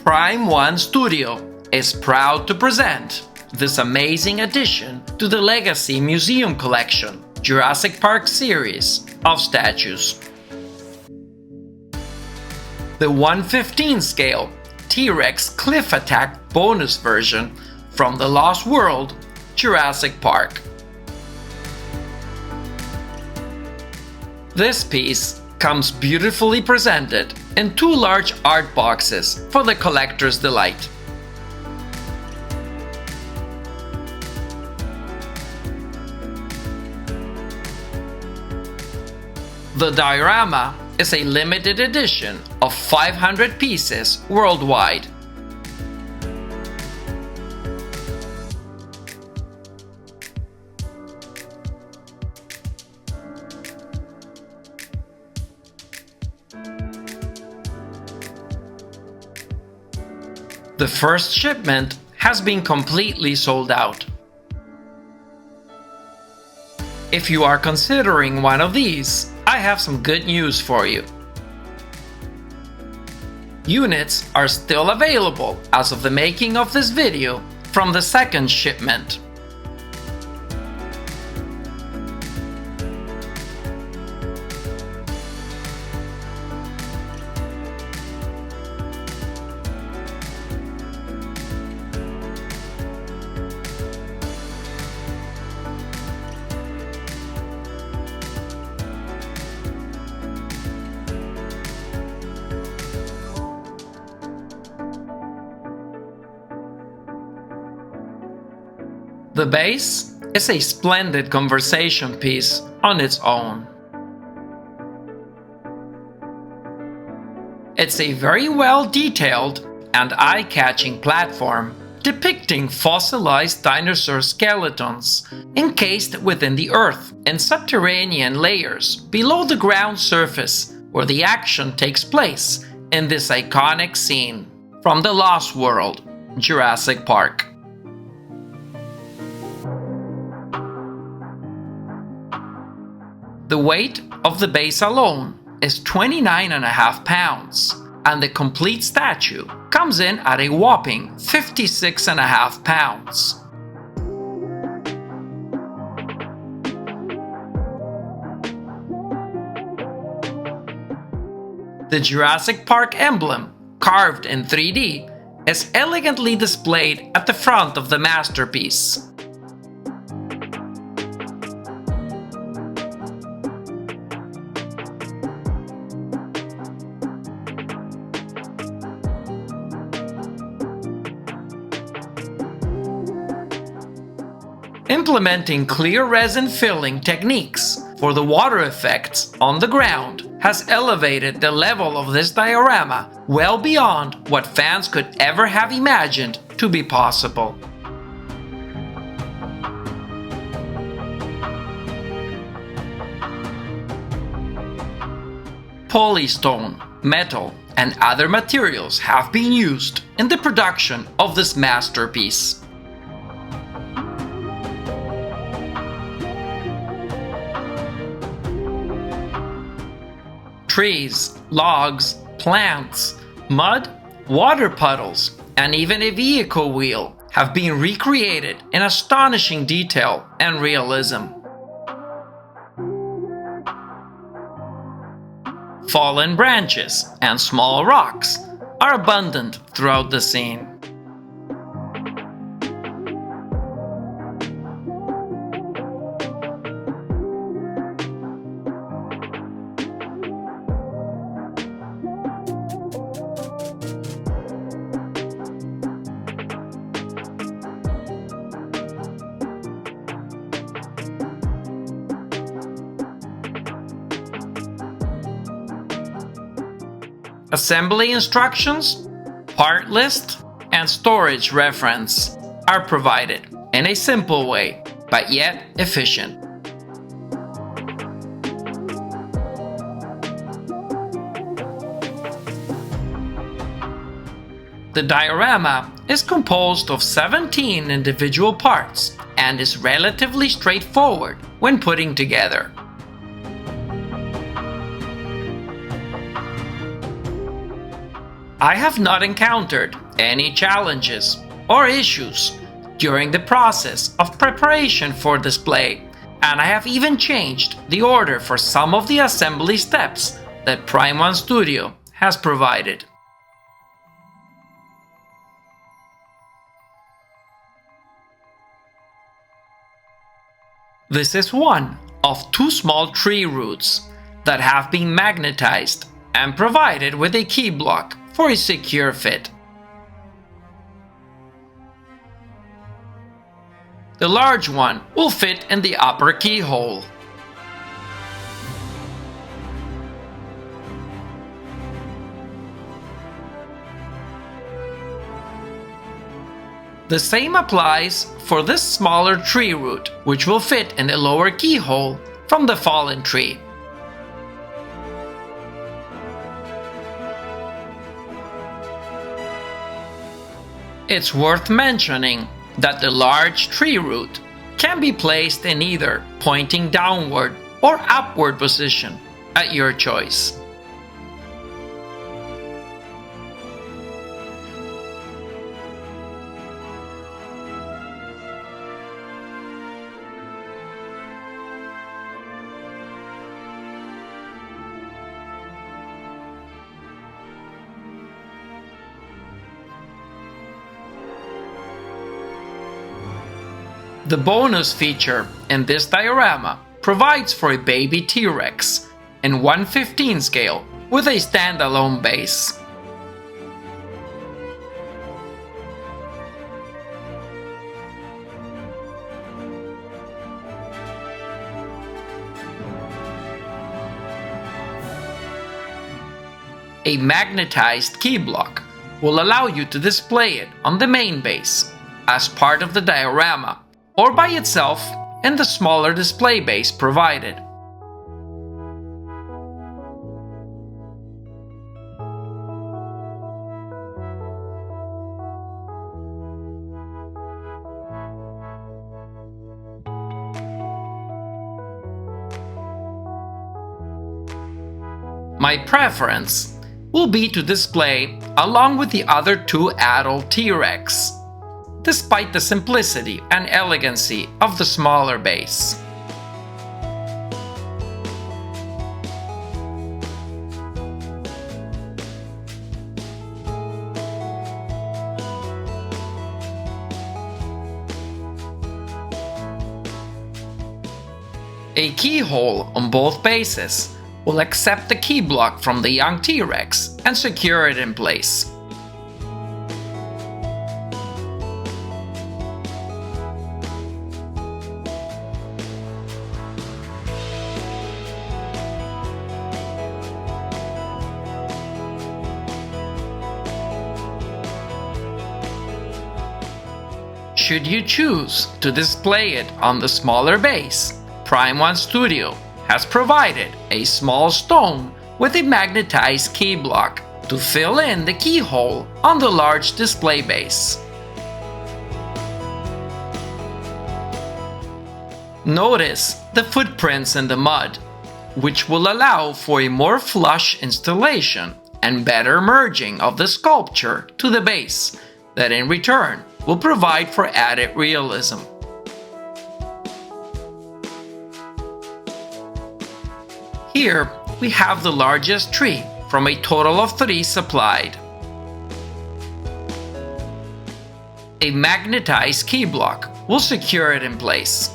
Prime One Studio is proud to present this amazing addition to the Legacy Museum Collection Jurassic Park series of statues. The 1/15 scale T-Rex Cliff Attack bonus version from the Lost World Jurassic Park. This piece comes beautifully presented in two large art boxes for the collector's delight. The diorama is a limited edition of 500 pieces worldwide. The first shipment has been completely sold out. If you are considering one of these, I have some good news for you. Units are still available as of the making of this video from the second shipment. The base is a splendid conversation piece on its own. It's a very well detailed and eye-catching platform depicting fossilized dinosaur skeletons encased within the earth in subterranean layers below the ground surface where the action takes place in this iconic scene from the Lost World Jurassic Park. The weight of the base alone is 29.5 pounds, and the complete statue comes in at a whopping 56.5 pounds. The Jurassic Park emblem, carved in 3D, is elegantly displayed at the front of the masterpiece. Implementing clear resin filling techniques for the water effects on the ground has elevated the level of this diorama well beyond what fans could ever have imagined to be possible. Polystone, metal, and other materials have been used in the production of this masterpiece. Trees, logs, plants, mud, water puddles, and even a vehicle wheel have been recreated in astonishing detail and realism. Fallen branches and small rocks are abundant throughout the scene. Assembly instructions, part list, and storage reference are provided in a simple way, but yet efficient. The diorama is composed of 17 individual parts and is relatively straightforward when putting together. I have not encountered any challenges or issues during the process of preparation for display, and I have even changed the order for some of the assembly steps that Prime One Studio has provided. This is one of 2 small tree roots that have been magnetized and provided with a key block for a secure fit. The large one will fit in the upper keyhole. The same applies for this smaller tree root, which will fit in the lower keyhole from the fallen tree. It's worth mentioning that the large tree root can be placed in either pointing downward or upward position at your choice. The bonus feature in this diorama provides for a baby T-Rex in 1/15 scale with a standalone base. A magnetized key block will allow you to display it on the main base as part of the diorama, or by itself in the smaller display base provided. My preference will be to display along with the other 2 adult T-Rex, despite the simplicity and elegancy of the smaller base. A keyhole on both bases will accept the key block from the young T-Rex and secure it in place. Should you choose to display it on the smaller base, Prime One Studio has provided a small stone with a magnetized key block to fill in the keyhole on the large display base. Notice the footprints in the mud, which will allow for a more flush installation and better merging of the sculpture to the base, that in return will provide for added realism. Here we have the largest tree from a total of 3 supplied. A magnetized key block will secure it in place.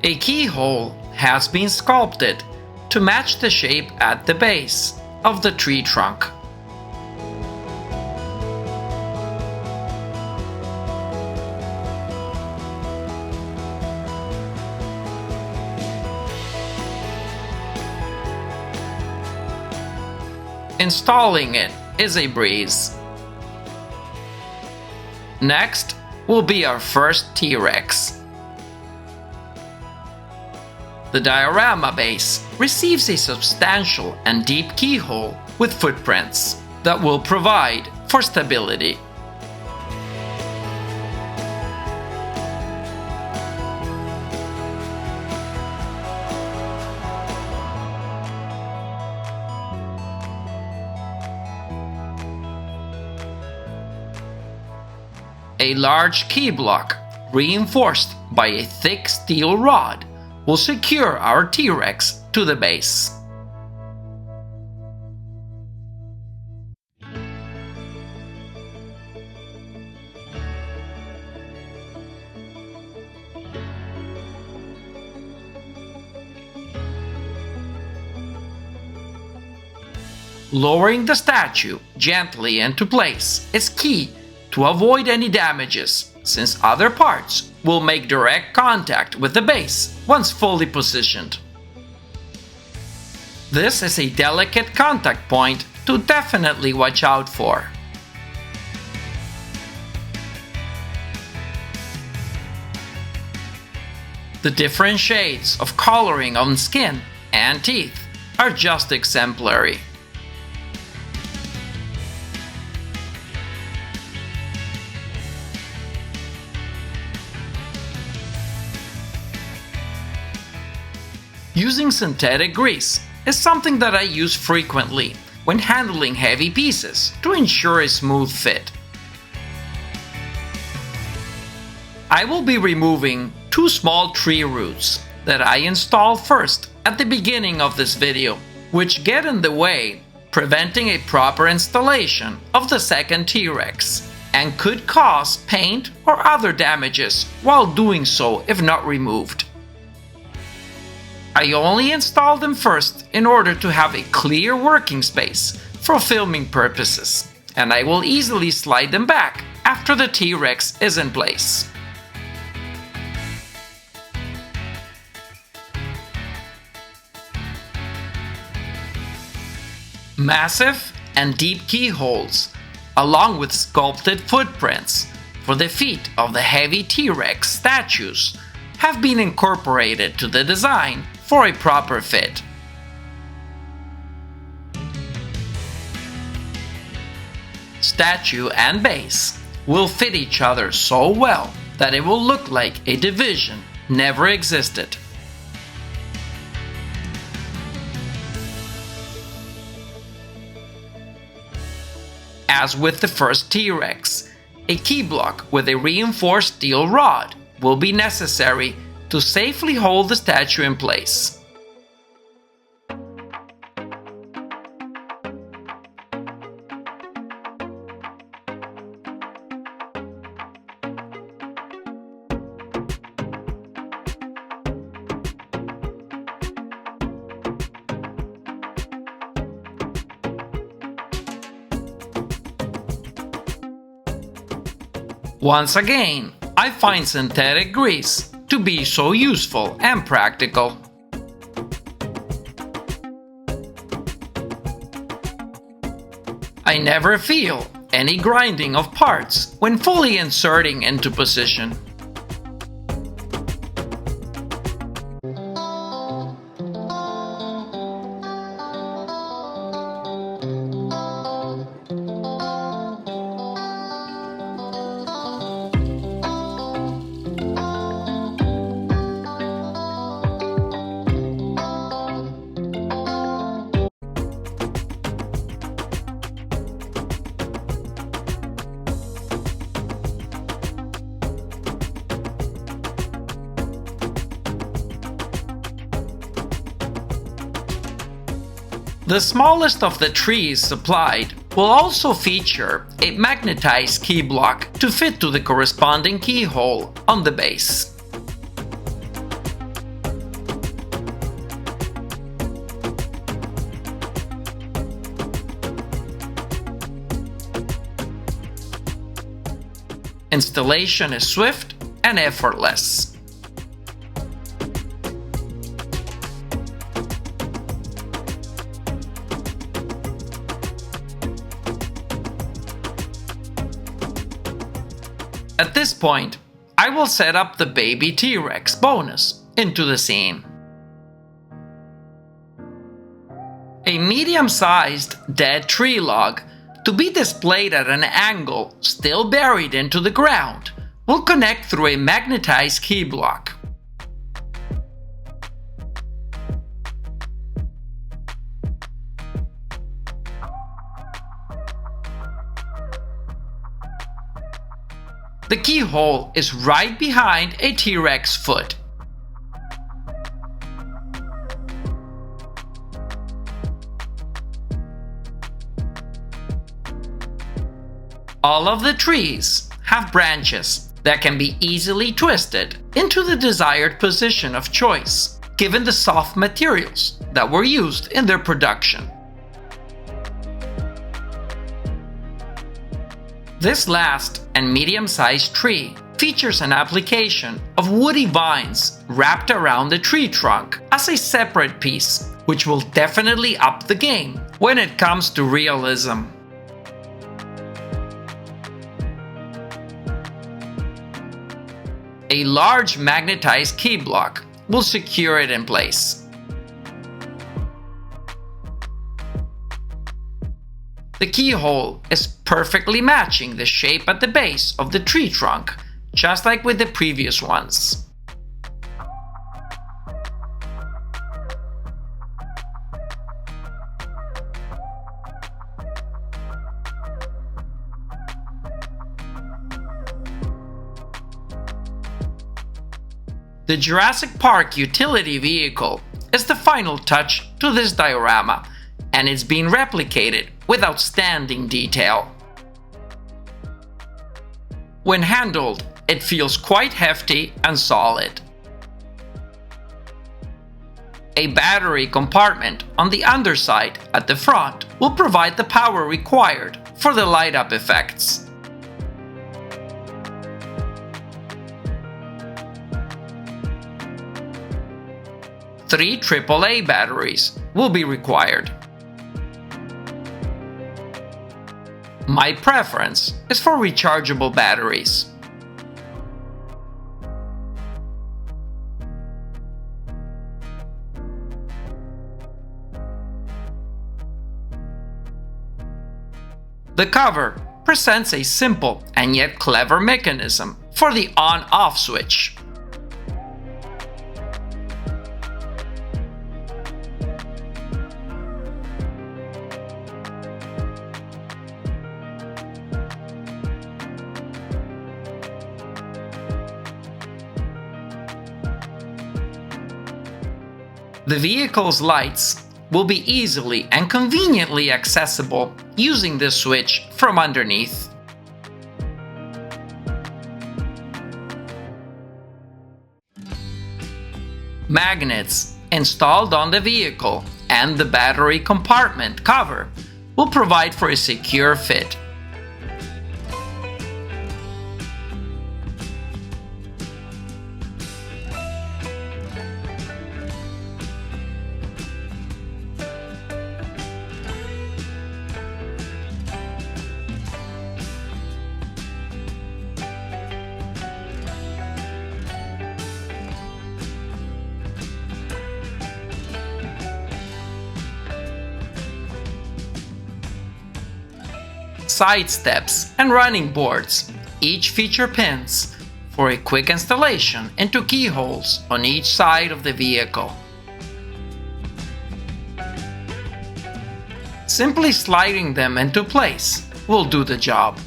A keyhole has been sculpted to match the shape at the base of the tree trunk. Installing it is a breeze. Next will be our first T-Rex. The diorama base receives a substantial and deep keyhole with footprints that will provide for stability. A large key block, reinforced by a thick steel rod, will secure our T-Rex to the base. Lowering the statue gently into place is key to avoid any damages, since other parts will make direct contact with the base once fully positioned. This is a delicate contact point to definitely watch out for. The different shades of coloring on skin and teeth are just exemplary. Using synthetic grease is something that I use frequently when handling heavy pieces to ensure a smooth fit. I will be removing 2 small tree roots that I installed first at the beginning of this video, which get in the way, preventing a proper installation of the second T-Rex, and could cause paint or other damages while doing so if not removed. I only installed them first in order to have a clear working space for filming purposes, and I will easily slide them back after the T-Rex is in place. Massive and deep keyholes, along with sculpted footprints for the feet of the heavy T-Rex statues, have been incorporated to the design for a proper fit. Statue and base will fit each other so well that it will look like a division never existed. As with the first T-Rex, a key block with a reinforced steel rod will be necessary to safely hold the statue in place. Once again, I find synthetic grease to be so useful and practical. I never feel any grinding of parts when fully inserting into position. The smallest of the trees supplied will also feature a magnetized key block to fit to the corresponding keyhole on the base. Installation is swift and effortless. At this point, I will set up the baby T-Rex bonus into the scene. A medium-sized dead tree log, to be displayed at an angle still buried into the ground, will connect through a magnetized key block. The keyhole is right behind a T-Rex foot. All of the trees have branches that can be easily twisted into the desired position of choice, given the soft materials that were used in their production. This last and medium-sized tree features an application of woody vines wrapped around the tree trunk as a separate piece, which will definitely up the game when it comes to realism. A large magnetized key block will secure it in place. The keyhole is perfectly matching the shape at the base of the tree trunk, just like with the previous ones. The Jurassic Park utility vehicle is the final touch to this diorama, and it's been replicated with outstanding detail. When handled, it feels quite hefty and solid. A battery compartment on the underside at the front will provide the power required for the light-up effects. 3 AAA batteries will be required. My preference is for rechargeable batteries. The cover presents a simple and yet clever mechanism for the on-off switch. The vehicle's lights will be easily and conveniently accessible using this switch from underneath. Magnets installed on the vehicle and the battery compartment cover will provide for a secure fit. Side steps and running boards each feature pins for a quick installation into keyholes on each side of the vehicle. Simply sliding them into place will do the job.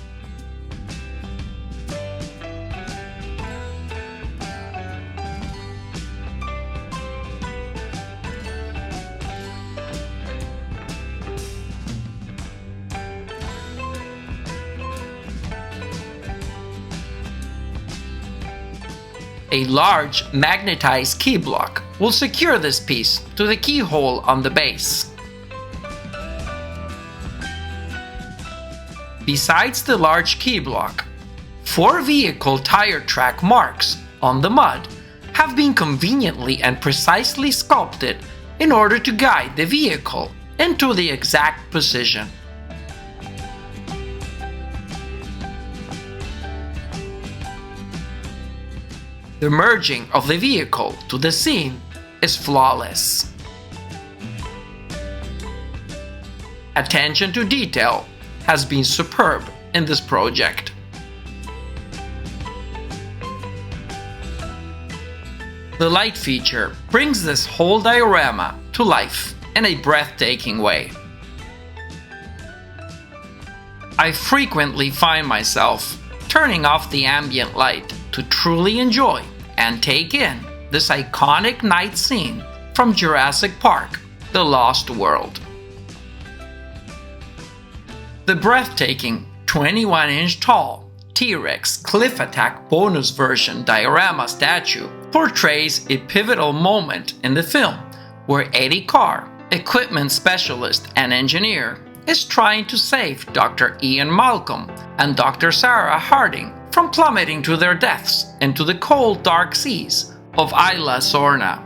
A large magnetized key block will secure this piece to the keyhole on the base. Besides the large key block, 4 vehicle tire track marks on the mud have been conveniently and precisely sculpted in order to guide the vehicle into the exact position. The merging of the vehicle to the scene is flawless. Attention to detail has been superb in this project. The light feature brings this whole diorama to life in a breathtaking way. I frequently find myself turning off the ambient light to truly enjoy and take in this iconic night scene from Jurassic Park: The Lost World. The breathtaking 21-inch tall T-Rex Cliff Attack bonus version diorama statue portrays a pivotal moment in the film where Eddie Carr, equipment specialist and engineer, is trying to save Dr. Ian Malcolm and Dr. Sarah Harding from plummeting to their deaths into the cold, dark seas of Isla Sorna.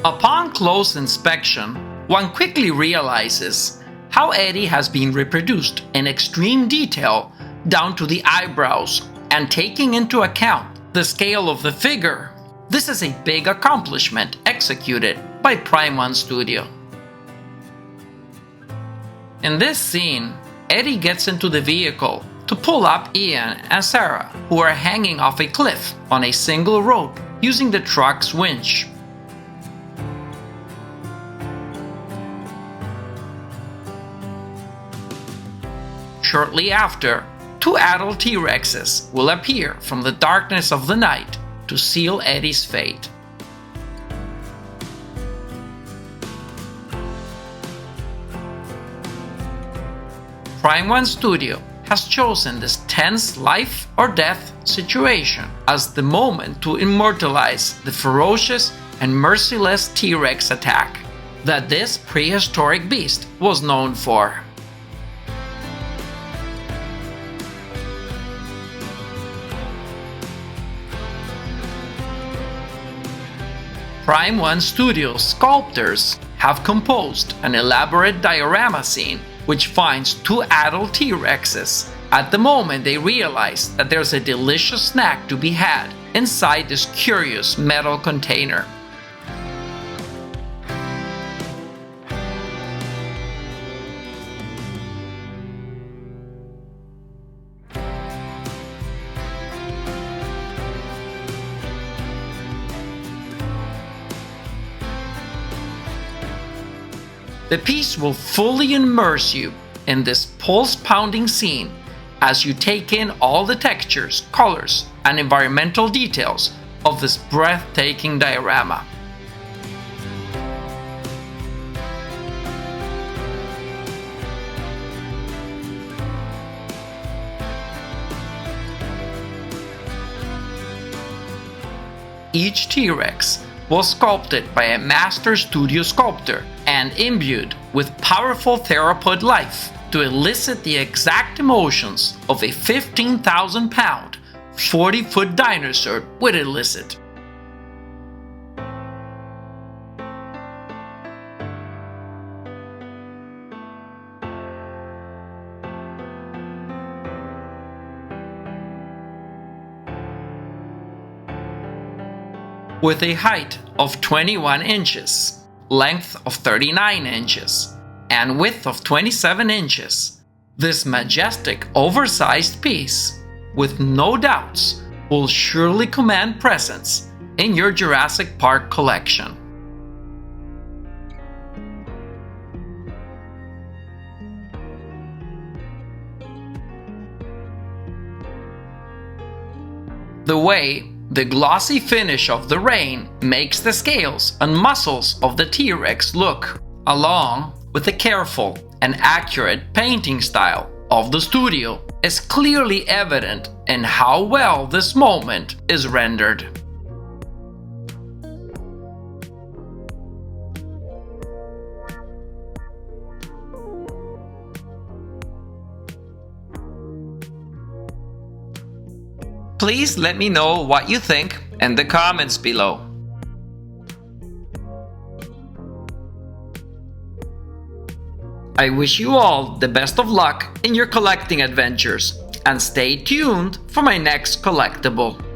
Upon close inspection, one quickly realizes how Eddie has been reproduced in extreme detail down to the eyebrows, and taking into account the scale of the figure, this is a big accomplishment executed by Prime One Studio. In this scene, Eddie gets into the vehicle to pull up Ian and Sarah, who are hanging off a cliff on a single rope using the truck's winch. Shortly after, two adult T-Rexes will appear from the darkness of the night to seal Eddie's fate. Prime One Studio has chosen this tense life or death situation as the moment to immortalize the ferocious and merciless T-Rex attack that this prehistoric beast was known for. Prime One Studio sculptors have composed an elaborate diorama scene which finds two adult T-Rexes at the moment they realize that there's a delicious snack to be had inside this curious metal container. The piece will fully immerse you in this pulse-pounding scene as you take in all the textures, colors, and environmental details of this breathtaking diorama. Each T-Rex was sculpted by a master studio sculptor and imbued with powerful theropod life to elicit the exact emotions of a 15,000-pound, 40-foot dinosaur would elicit. With a height of 21 inches, length of 39 inches, and width of 27 inches, this majestic oversized piece, with no doubts, will surely command presence in your Jurassic Park collection. The way the glossy finish of the rain makes the scales and muscles of the T-Rex look, along with the careful and accurate painting style of the studio, is clearly evident in how well this moment is rendered. Please let me know what you think in the comments below. I wish you all the best of luck in your collecting adventures, and stay tuned for my next collectible.